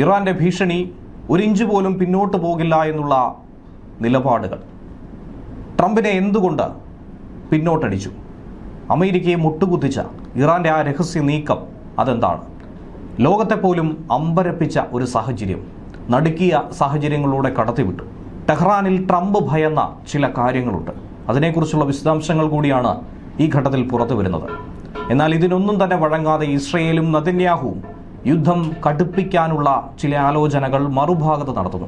ഇറാന്റെ ഭീഷണി ഒരിഞ്ച് പോലും പിന്നോട്ട് പോകില്ല എന്നുള്ള നിലപാടുകൾ. ട്രംപിനെ എന്തുകൊണ്ട് പിന്നോട്ടടിച്ചു? അമേരിക്കയെ മുട്ടുകുത്തിച്ച ഇറാന്റെ ആ രഹസ്യ നീക്കം അതെന്താണ്? ലോകത്തെ പോലും അമ്പരപ്പിച്ച ഒരു സാഹചര്യം, നടുക്കിയ സാഹചര്യങ്ങളിലൂടെ കടത്തിവിട്ടു. ടെഹ്റാനിൽ ട്രംപ് ഭയന്ന ചില കാര്യങ്ങളുണ്ട്. അതിനെക്കുറിച്ചുള്ള വിശദാംശങ്ങൾ കൂടിയാണ് ഈ ഘട്ടത്തിൽ പുറത്തു വരുന്നത്. എന്നാൽ ഇതിനൊന്നും തന്നെ വഴങ്ങാതെ ഇസ്രയേലും നെതന്യാഹുവും യുദ്ധം കടുപ്പിക്കാനുള്ള ചില ആലോചനകൾ മറുഭാഗത്ത് നടത്തുന്നു.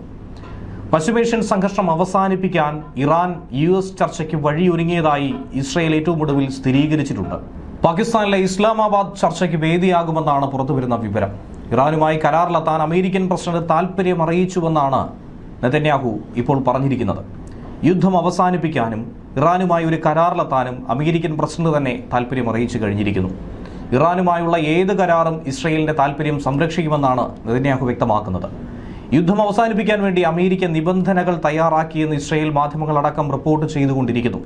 പശ്ചിമേഷ്യൻ സംഘർഷം അവസാനിപ്പിക്കാൻ ഇറാൻ US ചർച്ചയ്ക്ക് വഴിയൊരുങ്ങിയതായി ഇസ്രയേൽ ഏറ്റവും ഒടുവിൽ സ്ഥിരീകരിച്ചിട്ടുണ്ട്. പാകിസ്ഥാനിലെ ഇസ്ലാമാബാദ് ചർച്ചയ്ക്ക് വേദിയാകുമെന്നാണ് പുറത്തുവരുന്ന വിവരം. ഇറാനുമായി കരാറിലെത്താൻ അമേരിക്കൻ പ്രസിഡന്റ് താൽപര്യം അറിയിച്ചുവെന്നാണ് നെതന്യാഹു ഇപ്പോൾ പറഞ്ഞിരിക്കുന്നത്. യുദ്ധം അവസാനിപ്പിക്കാനും ഇറാനുമായി ഒരു കരാറിലെത്താനും അമേരിക്കൻ പ്രസിഡന്റ് തന്നെ താൽപര്യം അറിയിച്ചു കഴിഞ്ഞിരിക്കുന്നു. ഇറാനുമായുള്ള ഏത് കരാറും ഇസ്രയേലിന്റെ താൽപര്യം സംരക്ഷിക്കുമെന്നാണ് നെതന്യാഹു വ്യക്തമാക്കുന്നത്. യുദ്ധം അവസാനിപ്പിക്കാൻ വേണ്ടി അമേരിക്ക നിബന്ധനകൾ തയ്യാറാക്കിയെന്ന് ഇസ്രയേൽ മാധ്യമങ്ങളടക്കം റിപ്പോർട്ട് ചെയ്തുകൊണ്ടിരിക്കുന്നു.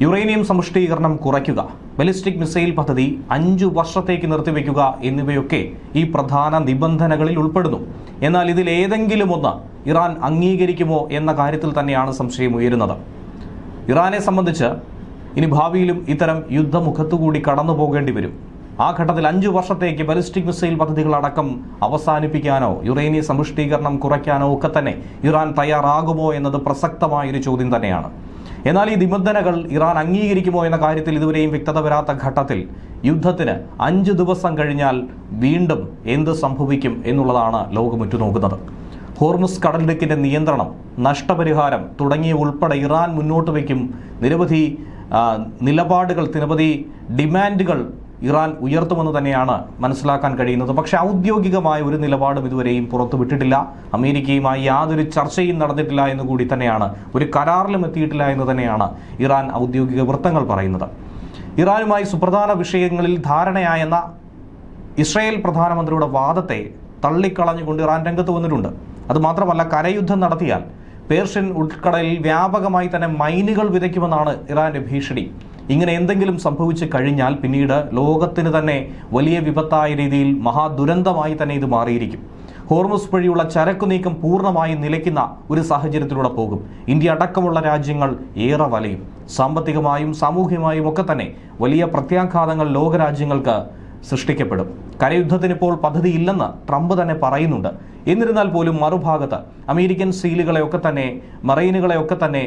യുറേനിയം സമ്പുഷ്ടീകരണം കുറയ്ക്കുക, ബലിസ്റ്റിക് മിസൈൽ പദ്ധതി 5 വർഷത്തേക്ക് നിർത്തിവെക്കുക എന്നിവയൊക്കെ ഈ പ്രധാന നിബന്ധനകളിൽ ഉൾപ്പെടുന്നു. എന്നാൽ ഇതിൽ ഏതെങ്കിലും ഒന്ന് ഇറാൻ അംഗീകരിക്കുമോ എന്ന കാര്യത്തിൽ തന്നെയാണ് സംശയം ഉയരുന്നത്. ഇറാനെ സംബന്ധിച്ച് ഇനി ഭാവിയിലും ഇത്തരം യുദ്ധമുഖത്തുകൂടി കടന്നു പോകേണ്ടി വരും. ആ ഘട്ടത്തിൽ 5 വർഷത്തേക്ക് ബലിസ്റ്റിക് മിസൈൽ പദ്ധതികളടക്കം അവസാനിപ്പിക്കാനോ യുറേനിയം സമ്പുഷ്ടീകരണം കുറയ്ക്കാനോ ഒക്കെ തന്നെ ഇറാൻ തയ്യാറാകുമോ എന്നത് പ്രസക്തമായൊരു ചോദ്യം തന്നെയാണ്. എന്നാൽ ഈ നിബന്ധനകൾ ഇറാൻ അംഗീകരിക്കുമോ എന്ന കാര്യത്തിൽ ഇതുവരെയും വ്യക്തത വരാത്ത ഘട്ടത്തിൽ യുദ്ധത്തിന് 5 ദിവസം കഴിഞ്ഞാൽ വീണ്ടും എന്ത് സംഭവിക്കും എന്നുള്ളതാണ് ലോകം ഉറ്റുനോക്കുന്നത്. ഹോർമുസ് കടലിടുക്കിന്റെ നിയന്ത്രണം, നഷ്ടപരിഹാരം തുടങ്ങിയ ഉൾപ്പെടെ ഇറാൻ മുന്നോട്ട് വയ്ക്കും നിരവധി നിലപാടുകൾ, നിരവധി ഡിമാൻഡുകൾ ഇറാൻ ഉയർത്തുമെന്ന് തന്നെയാണ് മനസ്സിലാക്കാൻ കഴിയുന്നത്. പക്ഷേ ഔദ്യോഗികമായ ഒരു നിലപാടും ഇതുവരെയും പുറത്തുവിട്ടിട്ടില്ല. അമേരിക്കയുമായി യാതൊരു ചർച്ചയും നടന്നിട്ടില്ല എന്ന് കൂടി തന്നെയാണ്, ഒരു കരാറിലും എത്തിയിട്ടില്ല എന്ന് തന്നെയാണ് ഇറാൻ ഔദ്യോഗിക വൃത്തങ്ങൾ പറയുന്നത്. ഇറാനുമായി സുപ്രധാന വിഷയങ്ങളിൽ ധാരണയായെന്ന ഇസ്രായേൽ പ്രധാനമന്ത്രിയുടെ വാദത്തെ തള്ളിക്കളഞ്ഞുകൊണ്ട് ഇറാൻ രംഗത്ത് വന്നിട്ടുണ്ട്. അതുമാത്രമല്ല, കരയുദ്ധം നടത്തിയാൽ പേർഷ്യൻ ഉൾക്കടലിൽ വ്യാപകമായി തന്നെ മൈനുകൾ വിതയ്ക്കുമെന്നാണ് ഇറാന്റെ ഭീഷണി. ഇങ്ങനെ എന്തെങ്കിലും സംഭവിച്ചു കഴിഞ്ഞാൽ പിന്നീട് ലോകത്തിന് തന്നെ വലിയ വിപത്തായ രീതിയിൽ മഹാദുരന്തമായി തന്നെ ഇത് മാറിയിരിക്കും. ഹോർമുസ് വഴിയുള്ള ചരക്കു നീക്കം പൂർണ്ണമായും നിലയ്ക്കുന്ന ഒരു സാഹചര്യത്തിലൂടെ പോകും. ഇന്ത്യ അടക്കമുള്ള രാജ്യങ്ങൾ ഏറെ വലയും. സാമ്പത്തികമായും സാമൂഹികമായും ഒക്കെ തന്നെ വലിയ പ്രത്യാഘാതങ്ങൾ ലോകരാജ്യങ്ങൾക്ക് സൃഷ്ടിക്കപ്പെടും. കരയുദ്ധത്തിനിപ്പോൾ പദ്ധതിയില്ലെന്ന് ട്രംപ് തന്നെ പറയുന്നുണ്ട്. എന്നിരുന്നാൽ പോലും മറുഭാഗത്ത് അമേരിക്കൻ സീലുകളെയൊക്കെ തന്നെ, മറൈനുകളെയൊക്കെ തന്നെ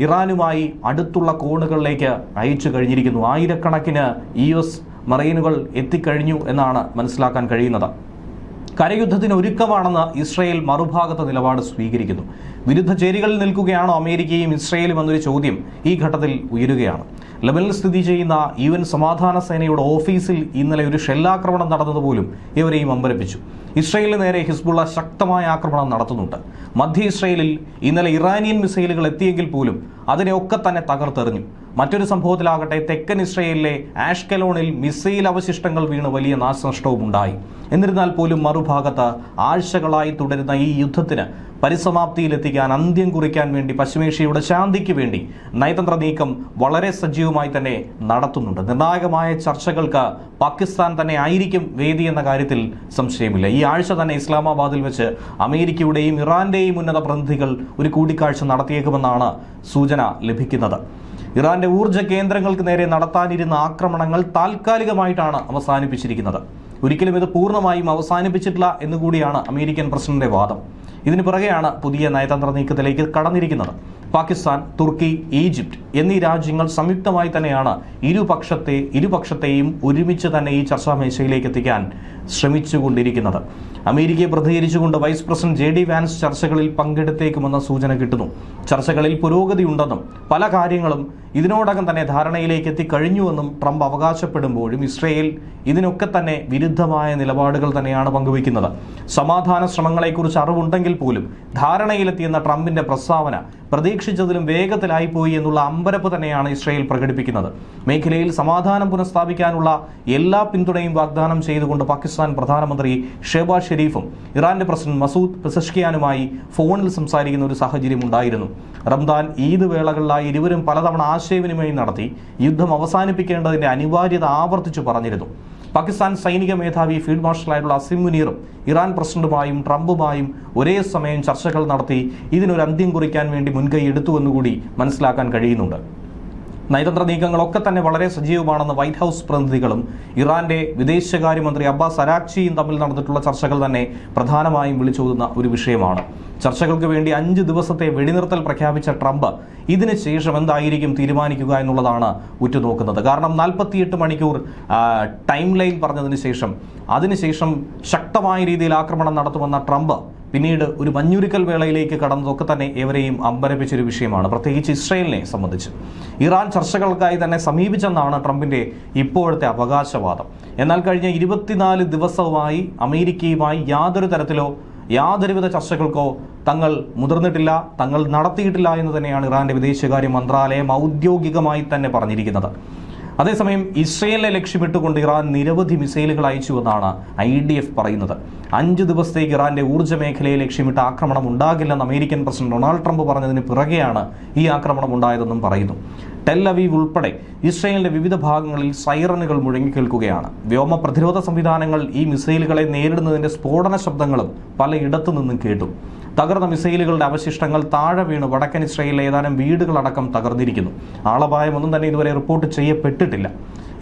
ഇറാനുമായി അടുത്തുള്ള കോണുകളിലേക്ക് അയച്ചു കഴിഞ്ഞിരിക്കുന്നു. ആയിരക്കണക്കിന് US മറൈനുകൾ എത്തിക്കഴിഞ്ഞു എന്നാണ് മനസ്സിലാക്കാൻ കഴിയുന്നത്. കരയുദ്ധത്തിന് ഒരുക്കമാണെന്ന് ഇസ്രയേൽ മറുഭാഗത്ത് നിലപാട് സ്വീകരിക്കുന്നു. വിരുദ്ധ ചേരികളിൽ നിൽക്കുകയാണോ അമേരിക്കയും ഇസ്രയേലും എന്നൊരു ചോദ്യം ഈ ഘട്ടത്തിൽ ഉയരുകയാണ്. ലെബനിൽ സ്ഥിതി ചെയ്യുന്ന UN സമാധാന സേനയുടെ ഓഫീസിൽ ഇന്നലെ ഒരു ഷെല്ലാക്രമണം നടന്നതുപോലും ഇവരെയും അമ്പരപ്പിച്ചു. ഇസ്രയേലിന് നേരെ ഹിസ്ബുള്ള ശക്തമായ ആക്രമണം നടത്തുന്നുണ്ട്. മധ്യ ഇസ്രയേലിൽ ഇന്നലെ ഇറാനിയൻ മിസൈലുകൾ എത്തിയെങ്കിൽ പോലും അതിനെയൊക്കെ തന്നെ തകർത്തെറിഞ്ഞു. മറ്റൊരു സംഭവത്തിലാകട്ടെ തെക്കൻ ഇസ്രയേലിലെ ആഷ്കലോണിൽ മിസൈൽ അവശിഷ്ടങ്ങൾ വീണ് വലിയ നാശനഷ്ടവും ഉണ്ടായി. എന്നിരുന്നാൽ പോലും മറുഭാഗത്ത് ആഴ്ചകളായി തുടരുന്ന ഈ യുദ്ധത്തിന് പരിസമാപ്തിയിലെത്തിക്കാൻ, അന്ത്യം കുറിക്കാൻ വേണ്ടി, പശ്ചിമേഷ്യയുടെ ശാന്തിക്ക് വേണ്ടി നയതന്ത്ര നീക്കം വളരെ സജീവമായി തന്നെ നടത്തുന്നുണ്ട്. നിർണായകമായ ചർച്ചകൾക്ക് പാകിസ്ഥാൻ തന്നെ ആയിരിക്കും വേദി എന്ന കാര്യത്തിൽ സംശയമില്ല. ഈ ആഴ്ച തന്നെ ഇസ്ലാമാബാദിൽ വെച്ച് അമേരിക്കയുടെയും ഇറാന്റെയും ഉന്നത പ്രതിനിധികൾ ഒരു കൂടിക്കാഴ്ച നടത്തിയേക്കുമെന്നാണ് സൂചന ലഭിക്കുന്നത്. ഇറാന്റെ ഊർജ്ജ കേന്ദ്രങ്ങൾക്ക് നേരെ നടത്താനിരുന്ന ആക്രമണങ്ങൾ താൽക്കാലികമായിട്ടാണ് അവസാനിപ്പിച്ചിരിക്കുന്നത്. ഒരിക്കലും ഇത് പൂർണ്ണമായും അവസാനിപ്പിച്ചിട്ടില്ല എന്നുകൂടിയാണ് അമേരിക്കൻ പ്രസിഡന്റിന്റെ വാദം. ഇതിന് പുറകെയാണ് പുതിയ നയതന്ത്ര നീക്കത്തിലേക്ക് കടന്നിരിക്കുന്നത്. പാകിസ്ഥാൻ, തുർക്കി, ഈജിപ്റ്റ് എന്നീ രാജ്യങ്ങൾ സംയുക്തമായി തന്നെയാണ് ഇരുപക്ഷത്തെയും ഒരുമിച്ച് തന്നെ ഈ ചർച്ചാ മേശയിലേക്ക് എത്തിക്കാൻ ശ്രമിച്ചുകൊണ്ടിരിക്കുന്നത്. അമേരിക്കയെ പ്രതികരിച്ചുകൊണ്ട് വൈസ് പ്രസിഡന്റ് JD വാൻസ് ചർച്ചകളിൽ പങ്കെടുത്തേക്കുമെന്ന സൂചന കിട്ടുന്നു. ചർച്ചകളിൽ പുരോഗതിയുണ്ടെന്നും പല കാര്യങ്ങളും ഇതിനോടകം തന്നെ ധാരണയിലേക്ക് എത്തിക്കഴിഞ്ഞുവെന്നും ട്രംപ് അവകാശപ്പെടുമ്പോഴും ഇസ്രയേൽ ഇതിനൊക്കെ തന്നെ വിരുദ്ധമായ നിലപാടുകൾ തന്നെയാണ് പങ്കുവയ്ക്കുന്നത്. സമാധാന ശ്രമങ്ങളെക്കുറിച്ച് അറിവുണ്ടെങ്കിൽ പോലും ധാരണയിലെത്തിയെന്ന ട്രംപിന്റെ പ്രസ്താവന പ്രതീക്ഷിച്ചതിലും വേഗത്തിലായിപ്പോയി എന്നുള്ള അമ്പരപ്പ് തന്നെയാണ് ഇസ്രയേൽ പ്രകടിപ്പിക്കുന്നത്. മേഖലയിൽ സമാധാനം പുനഃസ്ഥാപിക്കാനുള്ള എല്ലാ പിന്തുണയും വാഗ്ദാനം ചെയ്തുകൊണ്ട് പാകിസ്ഥാൻ പ്രധാനമന്ത്രി ഷെഹബാസ് ഷെരീഫും ഇറാന്റെ പ്രസിഡന്റ് മസൂദ് പെസഷ്കിയാനുമായി ഫോണിൽ സംസാരിക്കുന്ന ഒരു സാഹചര്യം ഉണ്ടായിരുന്നു. റംദാൻ, ഈദ് വേളകളിലായി ഇരുവരും പലതവണ ആശയവിനിമയം നടത്തി യുദ്ധം അവസാനിപ്പിക്കേണ്ടതിന്റെ അനിവാര്യത ആവർത്തിച്ചു പറഞ്ഞിരുന്നു. പാകിസ്ഥാൻ സൈനിക മേധാവി ഫീൽഡ് മാർഷലായിട്ടുള്ള അസിം മുനീറും ഇറാൻ പ്രസിഡന്റുമായും ട്രംപുമായും ഒരേ സമയം ചർച്ചകൾ നടത്തി ഇതിനൊരു അന്ത്യം കുറിക്കാൻ വേണ്ടി മുൻകൈ എടുത്തുവെന്നുകൂടി മനസ്സിലാക്കാൻ കഴിയുന്നുണ്ട്. നയതന്ത്ര നീക്കങ്ങളൊക്കെ തന്നെ വളരെ സജീവമാണെന്ന് വൈറ്റ് ഹൗസ് പ്രതിനിധികളും ഇറാന്റെ വിദേശകാര്യമന്ത്രി അബ്ബാസ് അരാക്ചിയും തമ്മിൽ നടന്നിട്ടുള്ള ചർച്ചകൾ തന്നെ പ്രധാനമായും വിളിച്ചോതുന്ന ഒരു വിഷയമാണ്. ചർച്ചകൾക്ക് വേണ്ടി 5 ദിവസത്തെ വെടിനിർത്തൽ പ്രഖ്യാപിച്ച ട്രംപ് ഇതിന് ശേഷം എന്തായിരിക്കും തീരുമാനിക്കുക എന്നുള്ളതാണ് ഉറ്റുനോക്കുന്നത്. കാരണം 48 മണിക്കൂർ ടൈം ലൈൻ പറഞ്ഞതിന് ശേഷം അതിനുശേഷം ശക്തമായ രീതിയിൽ ആക്രമണം നടത്തുമെന്ന ട്രംപ് പിന്നീട് ഒരു മഞ്ഞുരുക്കൽ വേളയിലേക്ക് കടന്നതൊക്കെ തന്നെ ഏവരെയും അമ്പരപ്പിച്ചൊരു വിഷയമാണ്, പ്രത്യേകിച്ച് ഇസ്രയേലിനെ സംബന്ധിച്ച്. ഇറാൻ ചർച്ചകൾക്കായി തന്നെ സമീപിച്ചെന്നാണ് ട്രംപിന്റെ ഇപ്പോഴത്തെ അവകാശവാദം. എന്നാൽ കഴിഞ്ഞ 24 ദിവസവുമായി അമേരിക്കയുമായി യാതൊരുവിധ ചർച്ചകൾക്കോ തങ്ങൾ മുതിർന്നിട്ടില്ല, തങ്ങൾ നടത്തിയിട്ടില്ല എന്ന് തന്നെയാണ് ഇറാന്റെ വിദേശകാര്യ മന്ത്രാലയം ഔദ്യോഗികമായി തന്നെ പറഞ്ഞിരിക്കുന്നത്. അതേസമയം ഇസ്രയേലിനെ ലക്ഷ്യമിട്ടുകൊണ്ട് ഇറാൻ നിരവധി മിസൈലുകൾ അയച്ചുവെന്നാണ് IDF പറയുന്നത്. 5 ദിവസത്തേക്ക് ഇറാന്റെ ഊർജ്ജ മേഖലയെ ലക്ഷ്യമിട്ട് ആക്രമണം ഉണ്ടാകില്ലെന്ന് അമേരിക്കൻ പ്രസിഡന്റ് ഡൊണാൾഡ് ട്രംപ് പറഞ്ഞതിന് പിറകെയാണ് ഈ ആക്രമണം ഉണ്ടായതെന്നും പറയുന്നു. ടെൽ അവീവ് ഉൾപ്പെടെ ഇസ്രയേലിന്റെ വിവിധ ഭാഗങ്ങളിൽ സൈറനുകൾ മുഴങ്ങിക്കേൾക്കുകയാണ്. വ്യോമ പ്രതിരോധ സംവിധാനങ്ങൾ ഈ മിസൈലുകളെ നേരിടുന്നതിന്റെ സ്ഫോടന ശബ്ദങ്ങളും പലയിടത്തു നിന്നും കേട്ടു. തകർന്ന മിസൈലുകളുടെ അവശിഷ്ടങ്ങൾ താഴെ വീണ് വടക്കൻ ഇസ്രയേലിലെ ഏതാനും വീടുകളടക്കം തകർന്നിരിക്കുന്നു. ആളപായമൊന്നും തന്നെ ഇതുവരെ റിപ്പോർട്ട് ചെയ്യപ്പെട്ടിട്ടില്ല.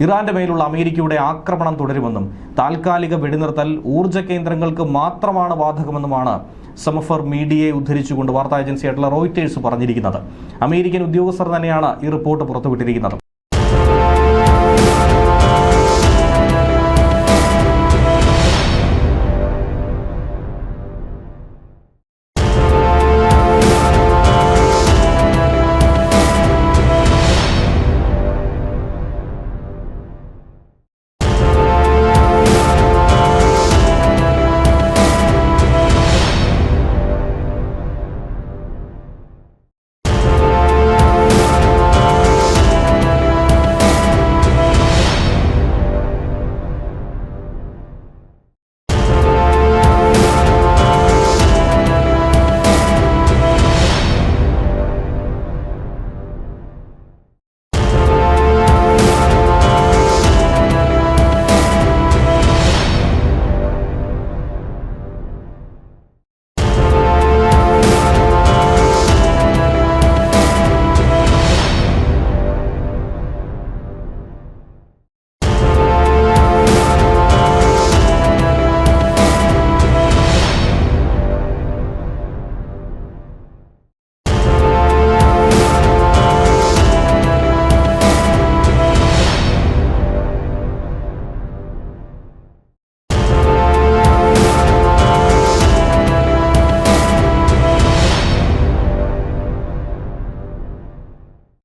ഇറാന്റെ മേലുള്ള അമേരിക്കയുടെ ആക്രമണം തുടരുമെന്നും താൽക്കാലിക വെടിനിർത്തൽ ഊർജ്ജ കേന്ദ്രങ്ങൾക്ക് മാത്രമാണ് ബാധകമെന്നുമാണ് സമഫർ മീഡിയയെ ഉദ്ധരിച്ചുകൊണ്ട് വാർത്താ ഏജൻസിയായിട്ടുള്ള റോയിറ്റേഴ്സ് പറഞ്ഞിരിക്കുന്നത്. അമേരിക്കൻ ഉദ്യോഗസ്ഥർ തന്നെയാണ് ഈ റിപ്പോർട്ട് പുറത്തുവിട്ടിരിക്കുന്നത്.